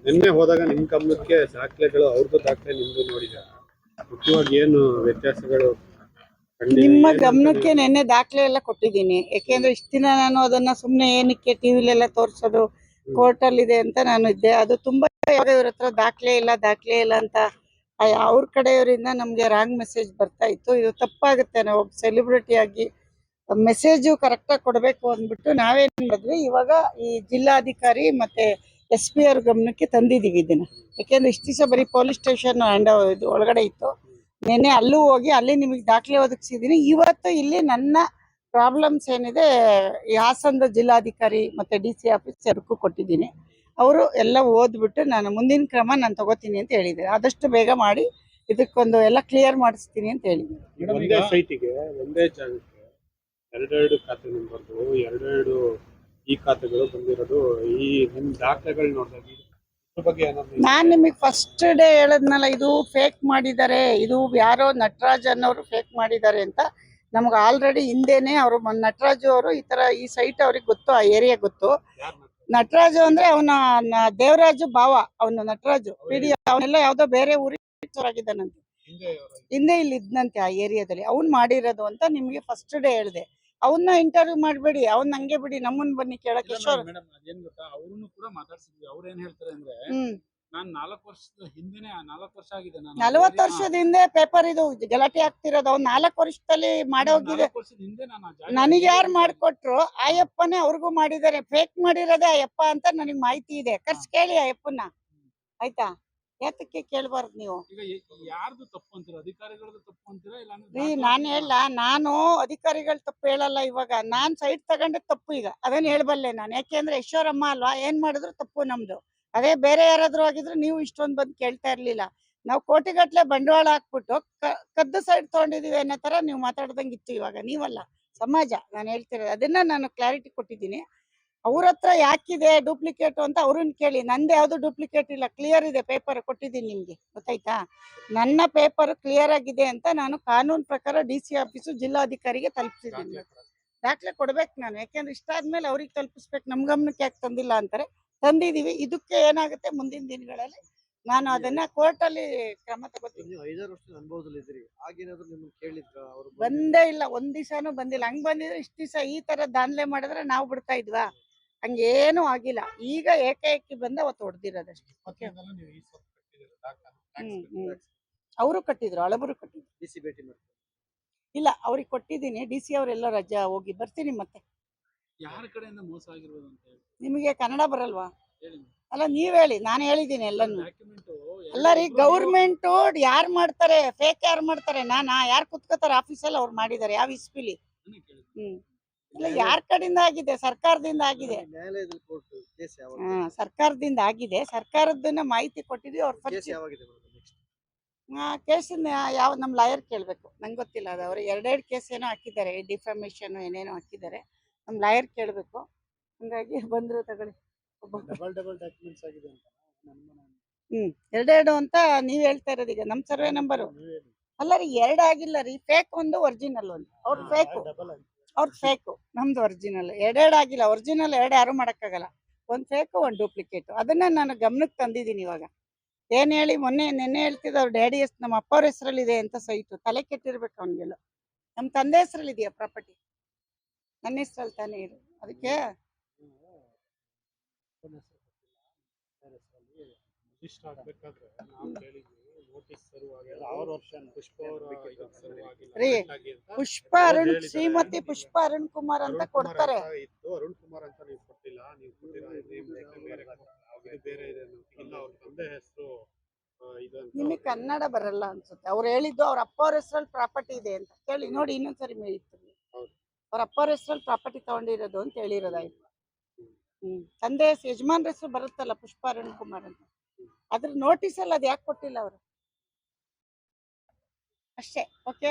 ನಿನ್ನೆ ಹೋದಾಗ ನಿಮ್ ಗಮನಕ್ಕೆ ದಾಖಲೆಗಳು ಅವ್ರದ್ದು ದಾಖಲೆ ನಿಮ್ದು ನೋಡಿದ್ದಾರೆ, ಮುಖ್ಯವಾಗಿ ಏನು ವ್ಯತ್ಯಾಸಗಳು? ನಿಮ್ಮ ಗಮನಕ್ಕೆ ನೆನ್ನೆ ದಾಖಲೆ ಎಲ್ಲ ಕೊಟ್ಟಿದ್ದೀನಿ. ಯಾಕೆಂದ್ರೆ ಇಷ್ಟ ದಿನ ನಾನು ಅದನ್ನ ಸುಮ್ನೆ ಏನಕ್ಕೆ ಟಿವಿಲೆಲ್ಲ ತೋರ್ಸೋದು, ಕೋರ್ಟ್ ಅಲ್ಲಿ ಇದೆ ಅಂತ ನಾನು ಇದ್ದೆ. ಅದು ತುಂಬಾ ಇವ್ರ ಹತ್ರ ದಾಖಲೆ ಇಲ್ಲ ಅಂತ ಅವ್ರ ಕಡೆಯವರಿಂದ ನಮ್ಗೆ ರಾಂಗ್ ಮೆಸೇಜ್ ಬರ್ತಾ ಇತ್ತು. ಇದು ತಪ್ಪಾಗುತ್ತೆ. ನಾವು ಒಬ್ಬ ಸೆಲೆಬ್ರಿಟಿ ಆಗಿ ಮೆಸೇಜು ಕರೆಕ್ಟಾಗಿ ಕೊಡಬೇಕು ಅಂದ್ಬಿಟ್ಟು ನಾವೇನ್ ಮಾಡಿದ್ವಿ, ಇವಾಗ ಈ ಜಿಲ್ಲಾಧಿಕಾರಿ ಮತ್ತೆ SP ಅವ್ರ ಗಮನಕ್ಕೆ ತಂದಿದ್ದೀವಿ ಇದನ್ನ. ಯಾಕೆಂದ್ರೆ ಇಷ್ಟು ದಿವಸ ಬರೀ ಪೊಲೀಸ್ ಸ್ಟೇಷನ್ ಇದು ಒಳಗಡೆ ಇತ್ತು. ನೆನ್ನೆ ಅಲ್ಲೂ ಹೋಗಿ ಅಲ್ಲಿ ನಿಮಗೆ ದಾಖಲೆ ಒದಗಿಸಿದ್ದೀನಿ. ಇವತ್ತು ಇಲ್ಲಿ ನನ್ನ ಪ್ರಾಬ್ಲಮ್ಸ್ ಏನಿದೆ ಈ ಹಾಸನದ ಜಿಲ್ಲಾಧಿಕಾರಿ ಮತ್ತೆ DC ಆಫೀಸ್ ಅವ್ರಿಗೂ ಕೊಟ್ಟಿದ್ದೀನಿ. ಅವರು ಎಲ್ಲ ಓದ್ಬಿಟ್ಟು ನಾನು ಮುಂದಿನ ಕ್ರಮ ನಾನು ತಗೋತೀನಿ ಅಂತ ಹೇಳಿದ್ದಾರೆ. ಆದಷ್ಟು ಬೇಗ ಮಾಡಿ ಇದಕ್ಕೊಂದು ಎಲ್ಲ ಕ್ಲಿಯರ್ ಮಾಡಿಸ್ತೀನಿ ಅಂತ ಹೇಳಿದ್ದೀನಿ. ಒಂದೇ ಸೈಟಿಗೆ ಒಂದೇ ಜಾಗಕ್ಕೆ ಎರಡೆರಡು ಖಾತೆ ನಂಬರ್ಗಳು, ಎರಡೆರಡು ಈ ಖಾತೆಗಳು ಬಂದಿರೋದು, ಈ ನಿಮ್ ದಾಖಲೆಗಳು ನೋಡಿದಾಗ ನಾನ್ ನಿಮಗೆ ಫಸ್ಟ್ ಡೇ ಹೇಳದ್ನಲ್ಲ, ಇದು ಫೇಕ್ ಮಾಡಿದ್ದಾರೆ, ಇದು ಯಾರೋ ನಟರಾಜ್ ಅನ್ನೋರು ಫೇಕ್ ಮಾಡಿದ್ದಾರೆ ಅಂತ. ನಮ್ಗೆ ಆಲ್ರೆಡಿ ಹಿಂದೆನೆ ಅವರು ನಟರಾಜು ಅವರು ಈ ಸೈಟ್ ಅವ್ರಿಗೆ ಗೊತ್ತು, ಆ ಏರಿಯಾ ಗೊತ್ತು. ನಟರಾಜು ಅಂದ್ರೆ ಅವನ ದೇವರಾಜು ಭಾವ, ಅವನು ನಟರಾಜು PD ಅವನೆಲ್ಲ ಯಾವ್ದೋ ಬೇರೆ ಊರಿಗಿದ್ದಾನಂತೆ, ಹಿಂದೆ ಇಲ್ಲಿ ಇದ್ನಂತೆ ಆ ಏರಿಯಾದಲ್ಲಿ. ಅವ್ನ್ ಮಾಡಿರೋದು ಅಂತ ನಿಮ್ಗೆ ಫಸ್ಟ್ ಡೇ ಹೇಳಿದೆ. ಅವನ್ನ ಇಂಟರ್ವ್ಯೂ ಮಾಡಬೇಡಿ, ಅವ್ನ ಹಂಗೆ ಬಿಡಿ, ನಮ್ಮನ್ ಬನ್ನಿ ಕೇಳಕ್ಕೆ. ಕಿಶೋರ್ ಮೇಡಂ ಅದೇನ್ ಗೊತ್ತಾ, ಅವ್ರನ್ನು ಕೂಡ ಮಾತಾಡ್ಸಿದ್ವಿ. ಅವ್ರು ಏನ್ ಹೇಳ್ತಾರೆ ಅಂದ್ರೆ, ನಾನು 4 ವರ್ಷದ ಹಿಂದೆನೆ 4 ವರ್ಷ ಆಗಿದೆ, ನಾನು 40 ವರ್ಷದ ಹಿಂದೆ ಪೇಪರ್ ಇದು ಗಲಾಟೆ ಆಗ್ತಿರೋದು. ಅವ್ನು 4 ವರ್ಷದಲ್ಲಿ ಮಾಡೋಗಿದೆ. ನನಗೆ ಯಾರು ಮಾಡ್ಕೊಟ್ರು, ಆಯಪ್ಪನೇ ಅವ್ರಿಗೂ ಮಾಡಿದ್ದಾರೆ. ಫೇಕ್ ಮಾಡಿರೋದೇ ಆಯಪ್ಪ ಅಂತ ನನಗೆ ಮಾಹಿತಿ ಇದೆ. ಕರ್ಸ್ ಕೇಳಿ ಆಯಪ್ಪನ, ಆಯ್ತಾ? ಯಾತಕ್ಕೆ ಕೇಳಬಾರ್ದು ನೀವು? ಯಾರ್ದು ತಪ್ಪು ಅಂತೀರಾ, ಅಧಿಕಾರಿಗಳದ್ದು ತಪ್ಪು ಅಂತೀರಾ? ನಾನು ಹೇಳಲ್ಲ, ನಾನು ಅಧಿಕಾರಿಗಳು ತಪ್ಪು ಹೇಳಲ್ಲ. ಇವಾಗ ನಾನ್ ಸೈಟ್ ತಗೊಂಡೆ ತಪ್ಪು, ಈಗ ಅದನ್ನ ಹೇಳ್ಬಲ್ಲೆ ನಾನು. ಯಾಕೆಂದ್ರೆ ಈಶ್ವರಮ್ಮ ಅಲ್ವಾ, ಏನ್ ಮಾಡಿದ್ರು ತಪ್ಪು ನಮ್ದು. ಅದೇ ಬೇರೆ ಯಾರಾದ್ರೂ ಆಗಿದ್ರು ನೀವು ಇಷ್ಟೊಂದು ಬಂದು ಕೇಳ್ತಾ ಇರ್ಲಿಲ್ಲ. ನಾವು ಕೋಟಿಗಟ್ಲೆ ಬಂಡವಾಳ ಹಾಕ್ಬಿಟ್ಟು ಕದ್ದು ಸೈಟ್ ತಗೊಂಡಿದೀವಿ ಅನ್ನೋ ತರ ನೀವು ಮಾತಾಡ್ದಂಗಿತ್ತು. ಇವಾಗ ನೀವಲ್ಲ, ಸಮಾಜ ನಾನು ಹೇಳ್ತಿರೋದು. ಅದನ್ನ ನಾನು ಕ್ಲಾರಿಟಿ ಕೊಟ್ಟಿದ್ದೀನಿ. ಅವ್ರ ಹತ್ರ ಯಾಕಿದೆ ಡೂಪ್ಲಿಕೇಟ್ ಅಂತ ಅವ್ರನ್ನ ಕೇಳಿ. ನಂದು ಯಾವ್ದು ಡೂಪ್ಲಿಕೇಟ್ ಇಲ್ಲ, ಕ್ಲಿಯರ್ ಇದೆ, ಪೇಪರ್ ಕೊಟ್ಟಿದ್ದೀನಿ ನಿಮ್ಗೆ, ಗೊತ್ತಾಯ್ತಾ? ನನ್ನ ಪೇಪರ್ ಕ್ಲಿಯರ್ ಆಗಿದೆ ಅಂತ ನಾನು ಕಾನೂನು ಪ್ರಕಾರ DC ಆಫೀಸು ಜಿಲ್ಲಾಧಿಕಾರಿಗೆ ತಲುಪಿಸಿದ್ದೀನಿ. ದಾಖಲೆ ಕೊಡ್ಬೇಕು ನಾನು, ಯಾಕೆಂದ್ರೆ ಇಷ್ಟ ಆದ್ಮೇಲೆ ಅವ್ರಿಗೆ ತಲುಪಿಸ್ಬೇಕು. ನಮ್ ಗಮನಕ್ಕೆ ಯಾಕೆ ತಂದಿಲ್ಲ ಅಂತಾರೆ, ತಂದಿದೀವಿ. ಇದಕ್ಕೆ ಏನಾಗುತ್ತೆ ಮುಂದಿನ ದಿನಗಳಲ್ಲಿ ನಾನು ಅದನ್ನ ಕೋರ್ಟ್ ಅಲ್ಲಿ ಕ್ರಮ ತಗೋತೀನಿ. 5 ವರ್ಷದ ಅನುಭವದಲ್ಲಿ ಇದ್ರಿ, ಆಗೇನಾದ್ರು ನಿಮ್ಮನ್ನ ಕೇಳಿದ್ರ? ಅವರು ಬಂದೇ ಇಲ್ಲ, ಒಂದ್ ದಿವಸನೂ ಬಂದಿಲ್ಲ. ಹಂಗ್ ಬಂದಿದ್ರೆ ಇಷ್ಟ ದಿವಸ ಈ ತರ ದಾನ್ಲೆ ಮಾಡಿದ್ರೆ ನಾವು ಬಿಡ್ತಾ ಇದ್ವಾ? ಹಂಗೇನು ಆಗಿಲ್ಲ. ಈಗ ಏಕಾಏಕಿ ಬಂದ ಅವತ್ತು ಹೊಡೆದಿರೋದಷ್ಟೇ. ಅವರು ಕಟ್ಟಿದ್ರು, ಹಳಬರು ಕಟ್ಟಿದ್ರು. DC ಭೇಟಿ ಮಾಡ್ತಾರೆ? ಇಲ್ಲ, ಅವ್ರಿಗೆ ಕೊಟ್ಟಿದ್ದೀನಿ. DC ಅವರೆಲ್ಲ ರಜಾ ಹೋಗಿ ಬರ್ತೀನಿ. ಮತ್ತೆ ಯಾರ ಕಡೆಯಿಂದ ಮೋಸ ಆಗಿರ್ಬೋದು ಅಂತ ಹೇಳಿ ನಿಮಗೆ ಕನ್ನಡ ಬರಲ್ವಾ? ಹೇಳಿ. ಅಲ್ಲ ನೀವ್ ಹೇಳಿ, ನಾನು ಹೇಳಿದ್ದೀನಿ ಎಲ್ಲಾನು. ಅಲ್ಲ ರೀ, ಗೌರ್ಮೆಂಟ್ ಯಾರು ಮಾಡ್ತಾರೆ, ಫೇಕ್ ಯಾರು ಮಾಡ್ತಾರೆ? ಯಾರು ಕುತ್ಕೋತಾರೆ ಆಫೀಸಲ್ಲಿ? ಅವ್ರು ಮಾಡಿದ್ದಾರೆ ಯಾವ ಇಸ್ಪಿಲಿ? ಇಲ್ಲ, ಯಾರ ಕಡೆಯಿಂದ ಆಗಿದೆ? ಸರ್ಕಾರದಿಂದ ಆಗಿದೆ. ಸರ್ಕಾರದಿಂದ ಆಗಿದೆ. ಸರ್ಕಾರದನ್ನ ಮಾಹಿತಿ ಕೊಟ್ಟಿದ್ವಿ. ಅವ್ರ ಕೇಸಿನ ಯಾವ ನಮ್ ಲಾಯರ್ ಕೇಳ್ಬೇಕು, ನಂಗೆ ಗೊತ್ತಿಲ್ಲ. ಅದು ಅವ್ರು 2 ಕೇಸ್ ಏನೋ ಹಾಕಿದ್ದಾರೆ, ಡಿಫಾಮೇಷನ್ ಏನೇನೋ ಹಾಕಿದ್ದಾರೆ. ನಮ್ ಲಾಯರ್ ಕೇಳ್ಬೇಕು. ಹಂಗಾಗಿ ಬಂದ್ರು ತಗೊಳ್ಳಿ. ಎರಡೆರಡು ಅಂತ ನೀವ್ ಹೇಳ್ತಾ ಇರೋದು. ಈಗ ನಮ್ ಸರ್ವೆ ನಂಬರು ಅಲ್ಲ ರೀ, 2 ಆಗಿಲ್ಲ ರೀ. ಫೇಕ್ ಒಂದು, ಒರಿಜಿನಲ್ ಒಂದು. ಅವ್ರದ್ದು ಫೇಕು, ಅವ್ರದ್ದು ಫೇಕು, ನಮ್ದು ಒರಿಜಿನಲ್. 2 ಆಗಿಲ್ಲ. ಒರಿಜಿನಲ್ 2 ಯಾರು ಮಾಡಕ್ಕಾಗಲ್ಲ. ಒಂದ್ ಫೇಕು, ಒಂದ್ ಡೂಪ್ಲಿಕೇಟ್. ಅದನ್ನ ನಾನು ಗಮನಕ್ಕೆ ತಂದಿದ್ದೀನಿ. ಇವಾಗ ಏನ್ ಹೇಳಿ, ನೆನ್ನೆ ಹೇಳ್ತಿದ್ದ ಅವ್ರ ಡ್ಯಾಡಿ ನಮ್ಮ ಅಪ್ಪ ಅವ್ರ ಹೆಸರಲ್ಲಿ ಇದೆ ಅಂತ ಸೈಟು. ತಲೆ ಕೆಟ್ಟಿರ್ಬೇಕು ಅವನಿಗೆಲ್ಲ. ನಮ್ ತಂದೆ ಹೆಸರಲ್ಲಿ ಇದೆಯಾ ಪ್ರಾಪರ್ಟಿ? ನನ್ನ ಹೆಸರಲ್ಲಿ ತಾನೇ ಇರು. ಅದಕ್ಕೆ ರೀ, ಪುಷ್ಪ ಅರುಣ್, ಶ್ರೀಮತಿ ಪುಷ್ಪ ಅರುಣ್ ಕುಮಾರ್ ಅಂತ ಕೊಡ್ತಾರೆ. ಅರುಣ್ ಕುಮಾರ್ ಅಂತ ನೀವು ಕೊಟ್ಟಿಲ್ಲ, ನಿಮಗೆ ಕನ್ನಡ ಬರಲ್ಲ ಅನ್ಸುತ್ತೆ. ಅವ್ರು ಹೇಳಿದ್ದು ಅವ್ರ ಅಪ್ಪ ಅವ್ರ ಹೆಸರಲ್ಲಿ ಪ್ರಾಪರ್ಟಿ ಇದೆ ಅಂತ. ಕೇಳಿ ನೋಡಿ, ಇನ್ನೊಂದ್ಸರಿ ಮೇಳಿತ್ತು. ಅವ್ರ ಅಪ್ಪ ಅವ್ರ ಹೆಸರಲ್ಲಿ ಪ್ರಾಪರ್ಟಿ ತಗೊಂಡಿರೋದು ಅಂತ ಹೇಳಿರೋದಾಯ್ತು. ತಂದೆ ಯಜಮಾನ್ರ ಹೆಸರು ಬರುತ್ತಲ್ಲ, ಪುಷ್ಪ ಅರುಣ್ ಕುಮಾರ್ ಅಂತ. ಅದ್ರ ನೋಟಿಸ್ ಅಲ್ಲಿ ಅದು ಯಾಕೆ ಕೊಟ್ಟಿಲ್ಲ ಅವರು? ಅಷ್ಟೇ. ಓಕೆ.